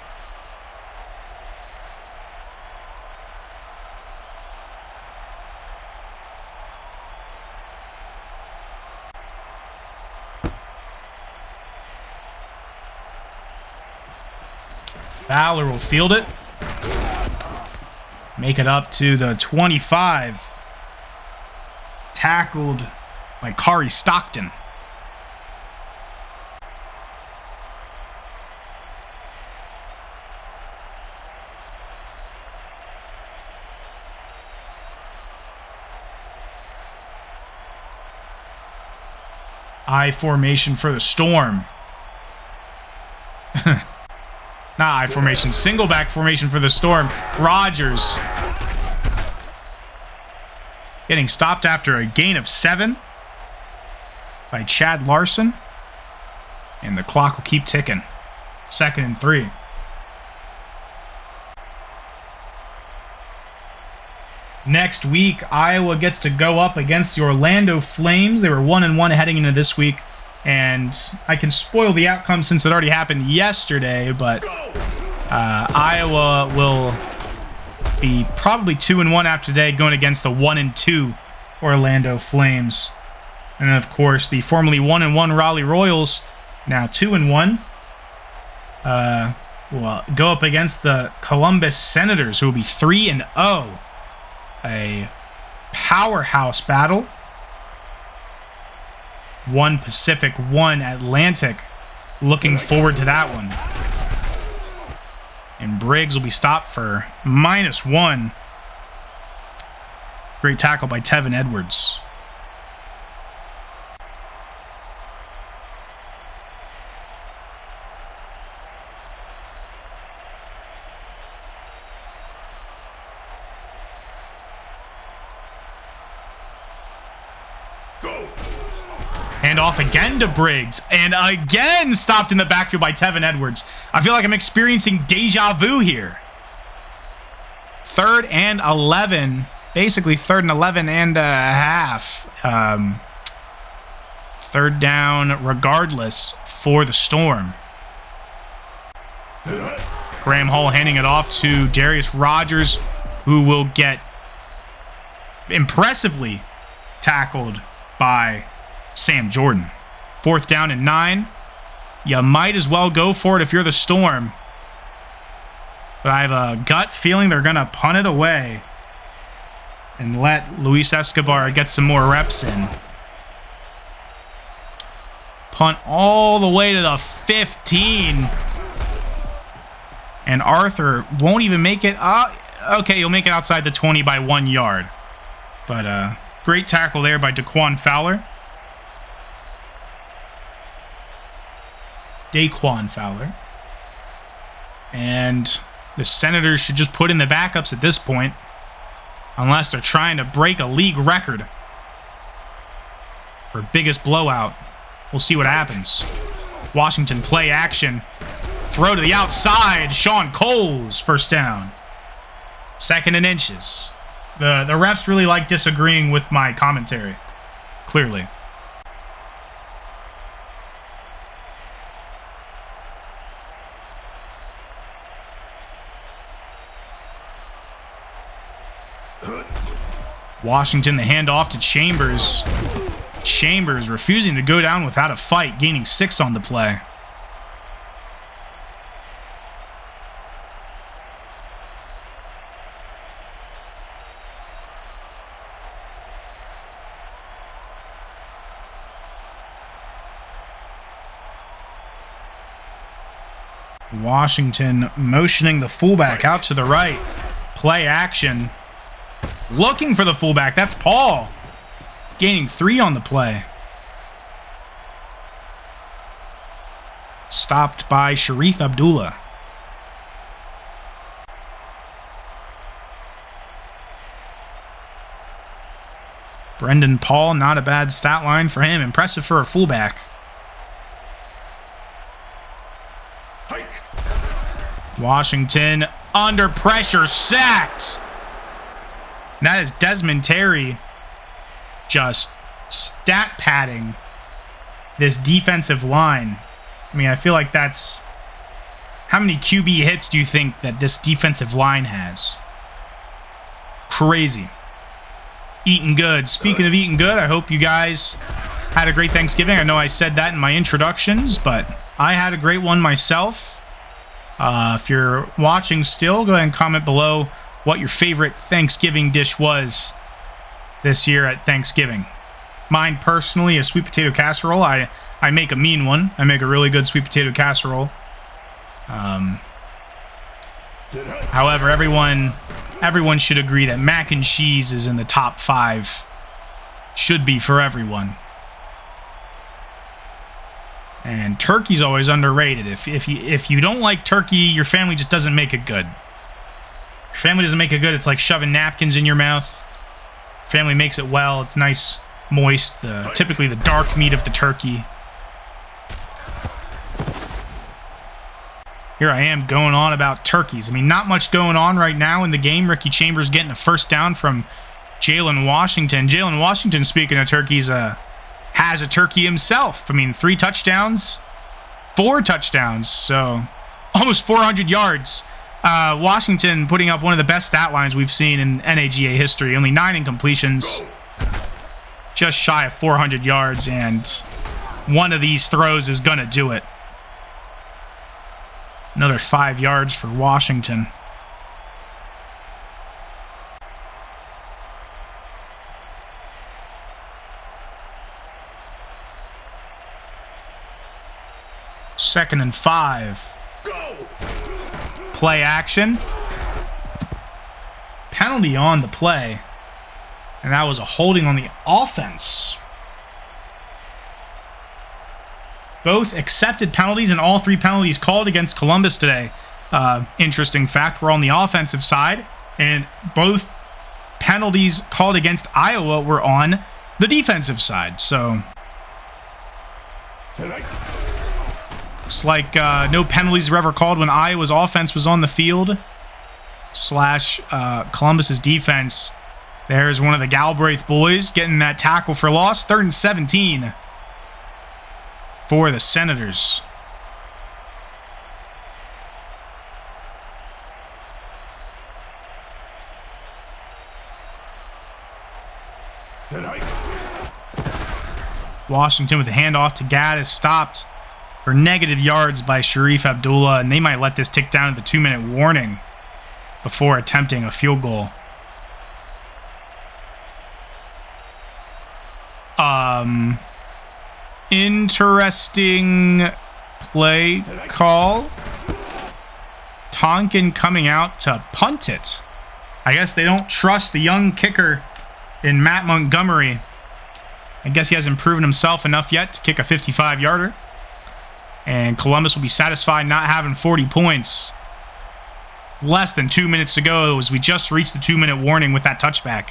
Fowler will field it. Make it up to the 25. Tackled by Kari Stockton. I formation for the Storm. Not I formation, single back formation for the Storm. Rodgers getting stopped after a gain of 7 by Chad Larson. And the clock will keep ticking. 2nd and 3. Next week, Iowa gets to go up against the Orlando Flames. They were 1-1 heading into this week. And I can spoil the outcome since it already happened yesterday, but Iowa will be probably 2-1 after today, going against the 1-2 Orlando Flames. And then, of course, the formerly 1-1 Raleigh Royals, now 2-1, will go up against the Columbus Senators, who will be 3-0. A powerhouse battle. 1 Pacific, 1 Atlantic. Looking forward to that one. And Briggs will be stopped for -1. Great tackle by Tevin Edwards. Hand off again to Briggs. And again stopped in the backfield by Tevin Edwards. I feel like I'm experiencing deja vu here. 3rd and 11. Basically 3rd and 11 and a half. 3rd down regardless for the Storm. Graham Hall handing it off to Darius Rodgers, who will get impressively tackled by Sam Jordan. 4th down and 9. You might as well go for it if you're the Storm. But I have a gut feeling they're going to punt it away and let Luis Escobar get some more reps in. Punt all the way to the 15. And Arthur won't even make it. Okay, he'll make it outside the 20 by 1 yard. But great tackle there by Daquan Fowler. And the Senators should just put in the backups at this point, unless they're trying to break a league record for biggest blowout. We'll see what happens. Washington play action. Throw to the outside. Sean Coles, 1st down. 2nd and inches. The refs really like disagreeing with my commentary. Clearly. Washington, the handoff to Chambers. Chambers refusing to go down without a fight, gaining 6 on the play. Washington motioning the fullback out to the right. Play action. Looking for the fullback. That's Paul. Gaining 3 on the play. Stopped by Sharif Abdullah. Brendan Paul, not a bad stat line for him. Impressive for a fullback. Washington under pressure, sacked. And that is Desmond Terry just stat padding this defensive line. I mean, I feel like that's... How many QB hits do you think that this defensive line has? Crazy. Eating good. Speaking of eating good, I hope you guys had a great Thanksgiving. I know I said that in my introductions, but I had a great one myself. If you're watching still, go ahead and comment below what your favorite Thanksgiving dish was this year at Thanksgiving. Mine personally is sweet potato casserole. I make a mean one. I make a really good sweet potato casserole. However, everyone should agree that mac and cheese is in the top 5. Should be for everyone. And turkey's always underrated. If you don't like turkey, your family just doesn't make it good. Your family doesn't make it good. It's like shoving napkins in your mouth. Family makes it well. It's nice, moist. Typically the dark meat of the turkey. Here I am going on about turkeys. I mean, not much going on right now in the game. Ricky Chambers getting a first down from Jalen Washington. Jalen Washington, speaking of turkeys, has a turkey himself. I mean, 3 touchdowns, 4 touchdowns, so almost 400 yards. Washington putting up one of the best stat lines we've seen in NAGA history. Only 9 incompletions, just shy of 400 yards, and one of these throws is going to do it. Another 5 yards for Washington. Second and 5. Play action. Penalty on the play. And that was a holding on the offense. Both accepted penalties and all 3 penalties called against Columbus today. Interesting fact, we're on the offensive side. And both penalties called against Iowa were on the defensive side. So... looks like no penalties were ever called when Iowa's offense was on the field. / Columbus's defense. There's one of the Galbraith boys getting that tackle for loss. 3rd and 17 for the Senators. Washington with a handoff to Gadd is stopped for negative yards by Sharif Abdullah, and they might let this tick down to the 2-minute warning before attempting a field goal. Interesting play call. Tonkin coming out to punt it. I guess they don't trust the young kicker in Matt Montgomery. I guess he hasn't proven himself enough yet to kick a 55-yarder. And Columbus will be satisfied not having 40 points. Less than 2 minutes to go as we just reached the 2-minute warning with that touchback.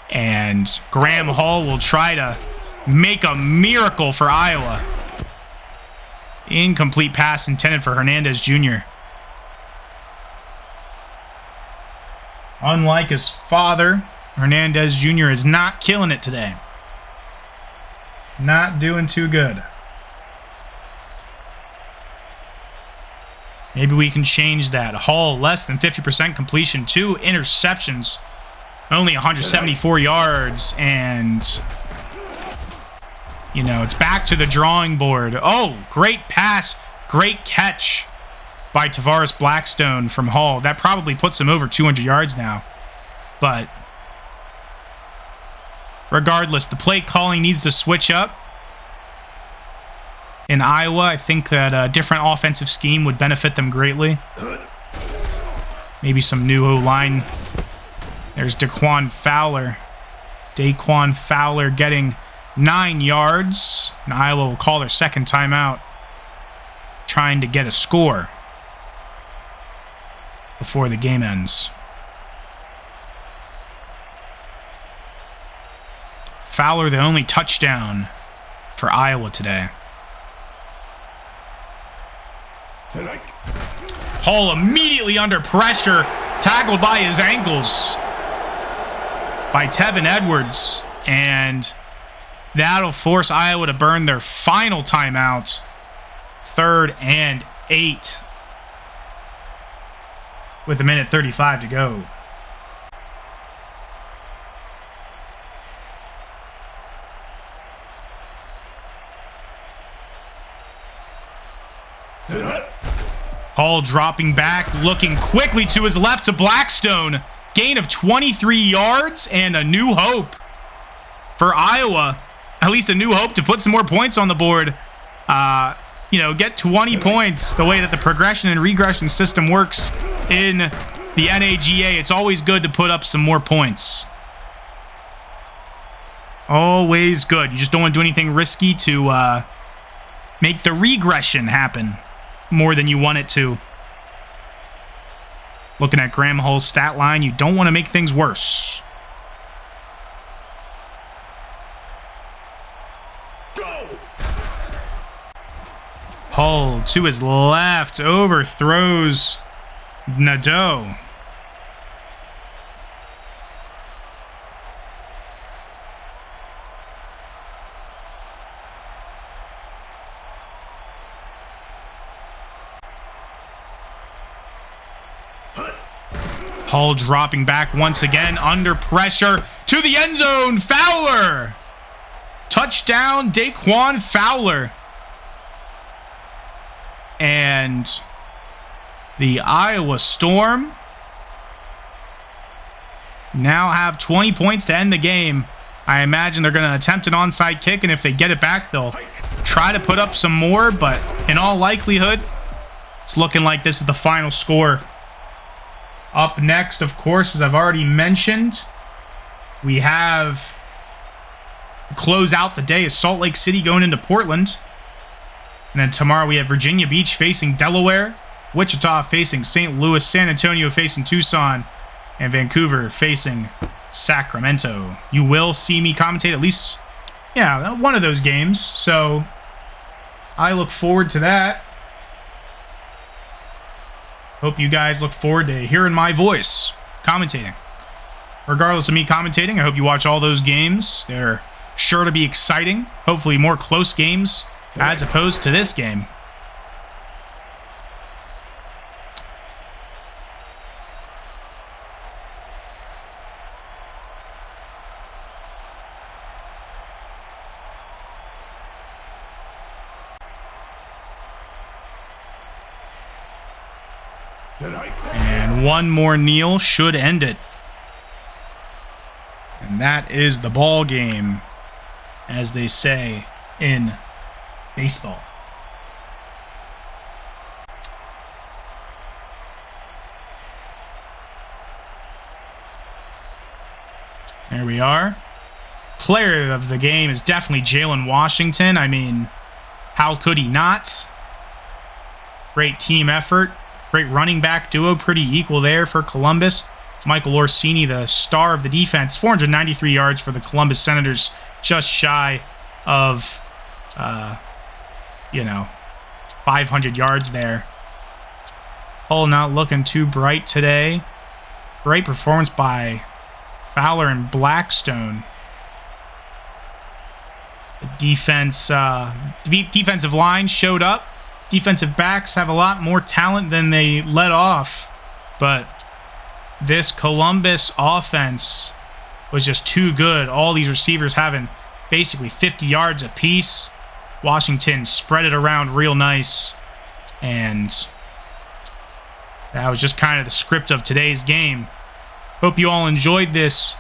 And Graham Hall will try to make a miracle for Iowa. Incomplete pass intended for Hernandez Jr. Unlike his father, Hernandez Jr. is not killing it today. Not doing too good. Maybe we can change that. Hall, less than 50% completion, 2 interceptions Only 174 yards, and, you know, it's back to the drawing board. Oh, great pass. Great catch by Tavares Blackstone from Hall. That probably puts him over 200 yards now. But regardless, the play calling needs to switch up. In Iowa, I think that a different offensive scheme would benefit them greatly. Maybe some new O-line. There's Daquan Fowler. Daquan Fowler getting 9 yards. And Iowa will call their second timeout, trying to get a score before the game ends. Fowler, the only touchdown for Iowa today. Hall immediately under pressure, tackled by his ankles by Tevin Edwards, and that'll force Iowa to burn their final timeout. 3rd and 8 with 1:35 to go. Hall dropping back, looking quickly to his left to Blackstone. Gain of 23 yards and a new hope for Iowa. At least a new hope to put some more points on the board. You know, get 20 points the way that the progression and regression system works in the NAGA. It's always good to put up some more points. Always good. You just don't want to do anything risky to make the regression happen more than you want it to. Looking at Graham Hull's stat line, you don't want to make things worse. Hull to his left, overthrows Nadeau. Hull dropping back once again, under pressure, to the end zone. Fowler! Touchdown, Daquan Fowler. And the Iowa Storm now have 20 points to end the game. I imagine they're going to attempt an onside kick, and if they get it back, they'll try to put up some more, but in all likelihood, it's looking like this is the final score. Up next, of course, as I've already mentioned, we have to close out the day is Salt Lake City going into Portland. And then tomorrow we have Virginia Beach facing Delaware, Wichita facing St. Louis, San Antonio facing Tucson, and Vancouver facing Sacramento. You will see me commentate at least, yeah, one of those games. So I look forward to that. Hope you guys look forward to hearing my voice commentating. Regardless of me commentating, I hope you watch all those games. They're sure to be exciting. Hopefully more close games as opposed to this game. And one more kneel should end it. And that is the ball game, as they say in baseball. There we are. Player of the game is definitely Jalen Washington. I mean, how could he not? Great team effort. Great running back duo. Pretty equal there for Columbus. Michael Orsini, the star of the defense. 493 yards for the Columbus Senators. Just shy of, 500 yards there. Hull not looking too bright today. Great performance by Fowler and Blackstone. The defensive line showed up. Defensive backs have a lot more talent than they let off, but This Columbus offense was just too good. All these receivers having basically 50 yards apiece. Washington spread it around real nice. And that was just kind of the script of today's game. Hope you all enjoyed this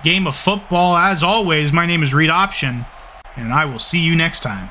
game of football. As always, my name is Reed Option, and I will see you next time.